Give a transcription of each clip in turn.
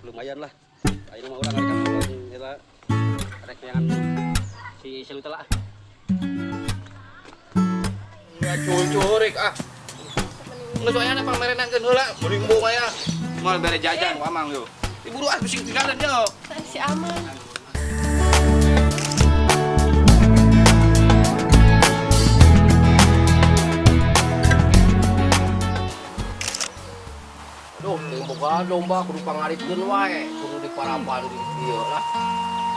Lumayan lah. Ayo mah urang ari kampung heula. Arek neangan si Seluta lah. Ya curik ah. Nggak soalnya pamerenakeun heula, mending boga ya. Mal bere jajan ku amang yo. Diburu ah bising tinggalan yo. Si aman. Aduh, yang boga domba kudu pangaritkeun wae, kudu diparapan di dieu lah.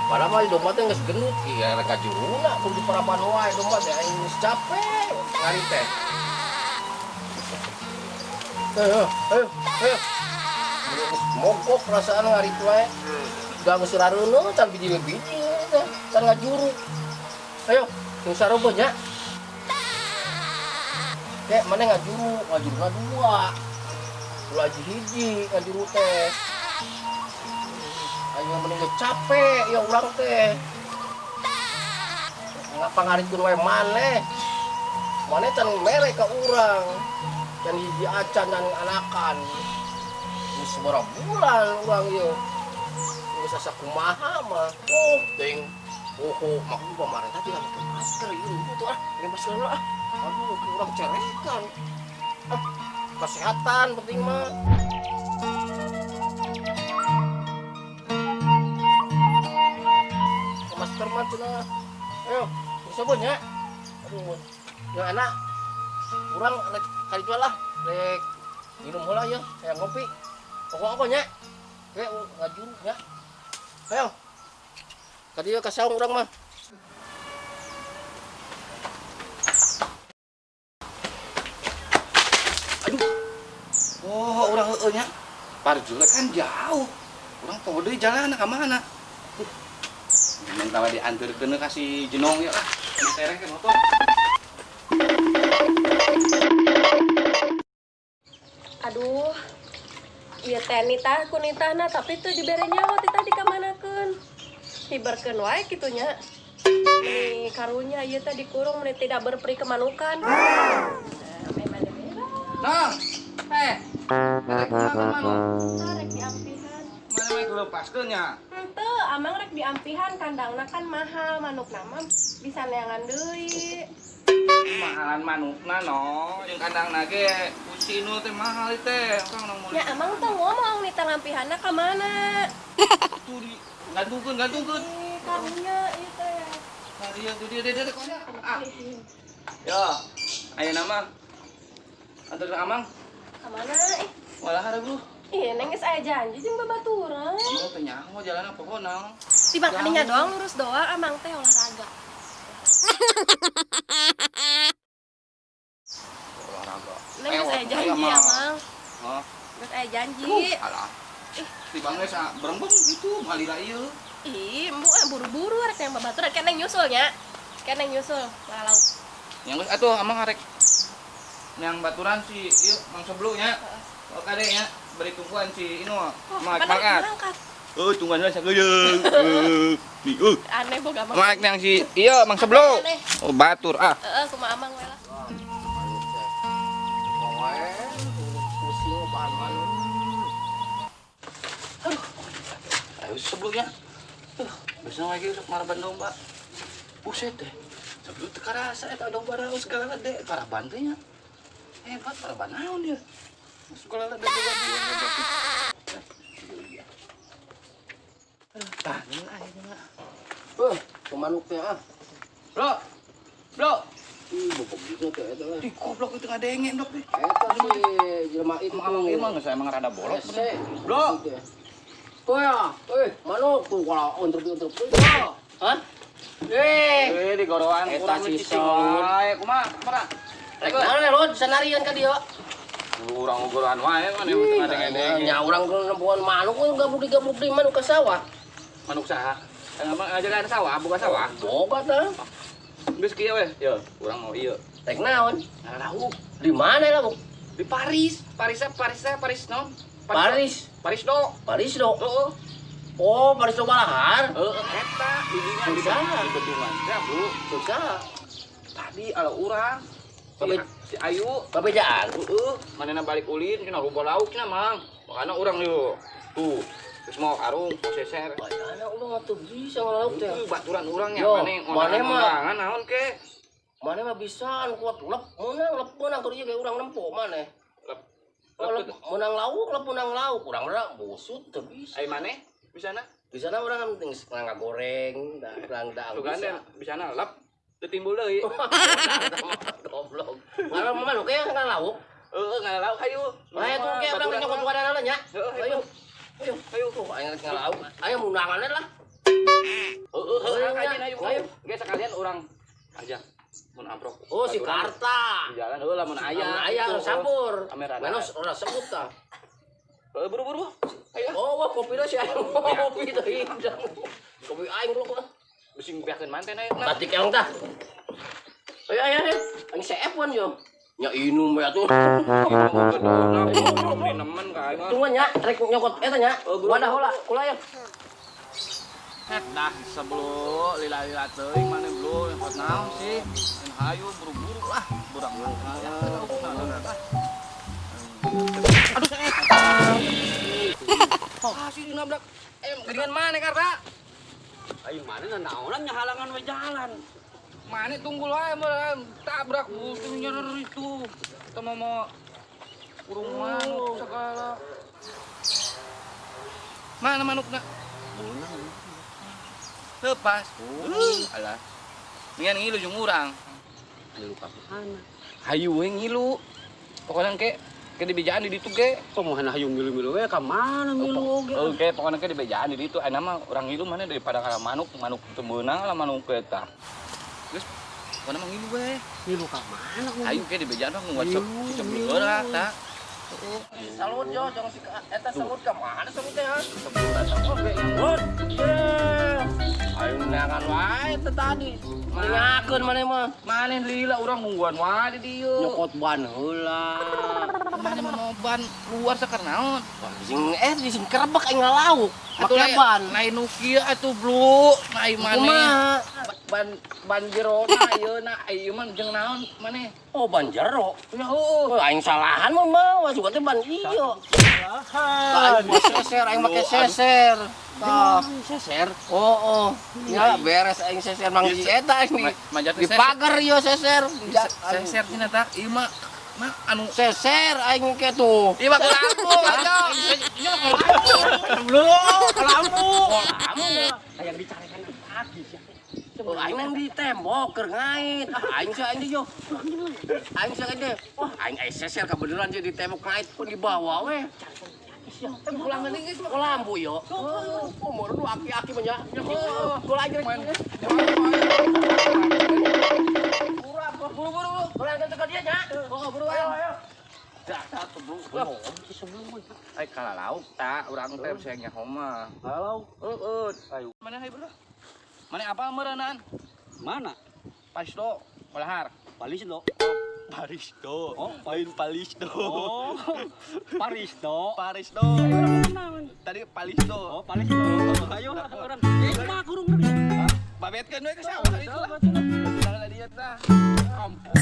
Padahal mah domba teh geus gendut, iya rek kajuruna kudu diparapan wae domba teh aing geus capek ngarit teh. Ayo. Mogok perasaan ngarit wae. Gak geus rareuneuh can biji-biji teh, can ngajuru. Ayo, yang saroba nya. Kek mana ngajuruna dua. Ulah hiji ngajuru teh. Ayo mending capek ya urang teh. Ngapa ngaritkeun wae maneh? Maneh can mere ka urang. Can hiji acan dan anakan. Geus sabaraha bulan urang ieu. Geus asa kumaha mah. Ting. Mah pamarentah teh make masker ieu tuh ah. Make masker lah. Aduh, urang cerekan. Kesehatan penting mah. Masker mah cenah. Ayo, bisa nya. Aduh, yang anak urang rek kali jual lah. Rek minum heula ya, saya ngopi. Pokok nya. Ge ngajuru nya. Ayo. Ka dieu ka saung urang mah. Oh, orang heueuh nya. Parjule kan jauh. Urang poho deui jalan ka mana? Memang tawa dianterkeun ka si Jenong ya ah. Ini tereng ke motor. Aduh. Ieu teh nitah ku nitahna tapi teu dibere nyawa titah dikamanakeun. Hiberkeun wae kitu nya. Ini karunya ieu teh dikurung mun tidak berperi kemanukan. Nong. Rek mana? Rek diampihan. Mana mah dilepaskeun nya? Henteu, amang rek diampihan kandangna kan mahal, manukna mah bisa neangan deui. Mahalan manukna no, jeung kandangna ge usinu teh mahal teh. Urang nu Ya amang teh ngomong nih tampihanna ka mana? tuh di gantungkeun. Karunya ieu teh. Harieu tuh dia konya. Ah. Yo, ayeuna mah anteun amang. Ka mana? Walah hareup lu. Iya, neng geus aya janji jeung babaturan. Oh, teh nyaho jalan apa konang? Tibang kadinya doang lurus doang, amang teh olahraga. Olahraga. Neng geus aya janji, amang. Oh, Geus aya janji. alah. Tibang geus berembeng gitu, malila ieu. Ih, embu buru-buru rek yang babaturan keneng nyusul nya. Keneng nyusul, lalau. Yang geus atuh amang arek yang baturan si ieu Mang Seblu nya. Oh kade nya beri tumpuan si inu makan. Oh tungguan lah sageung. Di Aneh boga amang. Mak yang si ieu Mang Seblu. Oh batur ah. Heeh, kumaha amang we lah. Wae pusing bahan manu. Ayo sebelumnya. Bisa lagi untuk maraban domba. Buset deh. Sebelum teu karasa eta domba raos segala gede para bantenya. Hebat para banaon dia. Sekolah ada domba dia. Tah, ini aja mah. Kemanuk teh ah. Bro. Ih, bobok gitu teh eta lah. Di goblok itu ngadenge dok deh. Eta sih jelema itu. Emang emang saya emang rada bolot. Ese. Bro. Tuh ya, manuk tuh kalau untuk hah? Digoroan Eta kurang si cicing Son. wae. Kumaha? Mana? Rek mana Rod sanarian ka dieu. Urang goroan wae kan yang tengah denge. Nya urang nempuan manuk gabruk di manuk ka sawah. Manuk saha? Emang ajaran sawah, buka sawah. Boga tah. Geus kieu we. Yo, urang mau ieu. Rek naon? Ngarahu Di mana lah, Bu? di Paris. Paris non? Paris. Paris do. Paris do. Heeh. Oh, Paris do Malahar. Eta bimbingan di Susah. di bendungan. Ya, Bu. Susah. Tadi ala urang si Ayu. Kabejaan. Manehna balik ulin cenah rupa lauk cenah, Mang. Makana urang yo. Tuh. Terus mau karung, mau seser. Bayana ulah atuh bisa ngalauk teh. Baturan urang ya Yo, maneh maneh mah. undangan naon ke? Mana mah bisa kuat lep menang keur ieu ge urang nempo maneh. Lep menang lauk, urang mah busut teu bisa. Ai maneh bisana? Di sana urang kan penting nangga goreng, urang da Tuh kan bisa. bisana lep teu timbul deui. Goblok. Urang mah oke kan lauk. Heeh, ngalauk hayu. Aya tuh ge urang nyokot wadanana nya. Heeh, Ayo. Ayo tuh ayo ngalauk. Ayo mundangan lah. Ayo. Ge sekalian urang aja mun amprok. Oh si Karta. Di jalan heula mun aya. Aya sampur. Kamerana. Menos ora sebut tah. Buru-buru. Ayo. Oh, wah kopi dah sih aing. Kopi teh hidang. Kopi aing lu mah. Bising biakeun manten aya. Batik yang tah. Ayo. Aing CF pun yo. Nya inum ya tuh. Di nemen ka aing. Tunggu nya, rek nyokot eta nya. Wadah heula, kula ya. Dah sebelum lila-lila teuing mana belum hot naon sih. Hayu buru-buru lah budak mangga ya. Aduh. Sih nabrak. Gedean mana Karta? Ayo mana naonan nya halangan we jalan. Mana tunggu wae tabrak butuhnya itu. Kita mau kurung manuk segala. Mana manukna? Lepas. Alah. Ningan ngilu jeung urang. Ngilu ka mana? Hayu we ngilu. Pokoknya ke di bejaan di ditu ge. Pemohon hayung ngilu-ngilu we ka mana ngilu oge. Oke, pokoknya ke di bejaan di ditu. Aya mah urang ngilu mana daripada ka manuk teu meunang lah manuk eta. Geus pokoknya mah ngilu we. Ngilu ka mana? Hayu ke di bejaan mah nguat sebeleur lah tah. Salut yo, jangan si eta salut ka mana salut teh ha? Sebeleur oge. Salut. Ayo nangan wae teh tadi. Ngakeun maneh mah. Maneh lila urang nungguan wae di dieu. Nyokot ban heula. Maneh mah ban luar sakar naon? Sing kerebek aing ngalauk. Make ban. Lain nu kieu atuh, Bro. Lain maneh. Kumaha? Ban jero na ayeuna ieu mah jeung naon maneh? Oh ban jero. Ya heueuh. Oh aing salahan mah mah juga teh ban ieu. Aing seser, aing make seser. Tah, seser. Oh. Ya beres aing seser mang di eta aing di pagar ieu seser. Seser cenah tah ieu mah anu Seser aing ke tuh. ieu mah lampu aja. Belum, lampu. Kayak dicarekan kaki sia. Oh, aing nang di tembok keur ngait. Aing di yo. Aing deh. Wah, aing seser kebenaran jadi di tembok ngait pun di bawah we. Pulang geus lampu yo. Oh, mau lu aki-aki mah nya. Gol aja. Buru-buru. Pulang ke dia nya. Oh, buru ayo. Dah satu bro. Ai kala lauk tak urang teh sayangnya homa. Halo. Ayo. Mana hai bro? Mana apa meureunan? Mana? Pasdo, balahar. Palisdo. Parisdo. Oh, Palisdo. Oh. Parisdo. Parisdo. Tadi Palisdo. Oh, Palisdo. Ayo orang. Mah kurung. Babetkeun we ke sawah itu lah. Dia tah. Ampun.